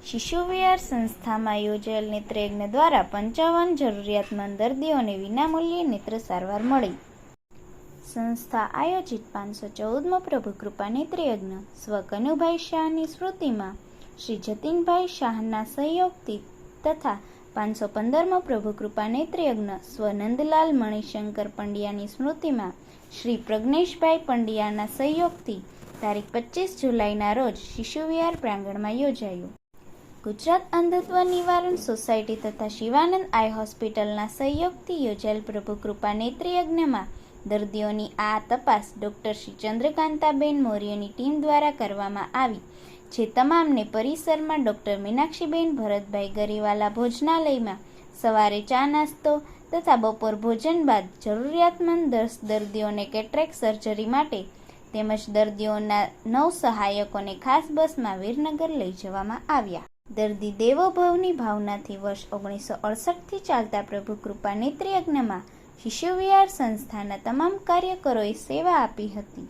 શિશુ વિહાર સંસ્થામાં યોજાયેલ નેત્રયજ્ઞ દ્વારા 55 જરૂરિયાતમંદ દર્દીઓને વિનામૂલ્યે નેત્ર સારવાર મળી. સંસ્થા આયોજિત 514મો પ્રભુ કૃપા નેત્રયજ્ઞ સ્વ કનુભાઈ શાહની સ્મૃતિમાં શ્રી જતીનભાઈ શાહના સહયોગથી તથા 515મો પ્રભુ કૃપા નેત્રયજ્ઞ સ્વ નંદલાલ મણિશંકર પંડ્યાની સ્મૃતિમાં શ્રી પ્રજ્ઞેશભાઈ પંડ્યાના સહયોગથી તારીખ 25 જુલાઈના રોજ શિશુ વિહાર પ્રાંગણમાં યોજાયું. ગુજરાત અંધત્વ નિવારણ સોસાયટી તથા શિવાનંદ આઈ હોસ્પિટલના સહયોગથી યોજાયેલ પ્રભુ કૃપા નેત્રયજ્ઞમાં દર્દીઓની આ તપાસ ડૉક્ટર શ્રી ચંદ્રકાંતાબેન મૌર્યની ટીમ દ્વારા કરવામાં આવી, જે તમામને પરિસરમાં ડૉક્ટર મીનાક્ષીબેન ભરતભાઈ ગરીવાલા ભોજનાલયમાં સવારે ચા નાસ્તો તથા બપોર ભોજન બાદ જરૂરિયાતમંદ દર્દીઓને કેટરેક્ટ સર્જરી માટે તેમજ દર્દીઓના 9 સહાયકોને ખાસ બસમાં વીરનગર લઈ જવામાં આવ્યા. દર્દી દેવોભવની ભાવનાથી વર્ષ 1968થી ચાલતા પ્રભુ કૃપા નેત્રયજ્ઞમાં શિશુ વિહાર સંસ્થાના તમામ કાર્યકરોએ સેવા આપી હતી.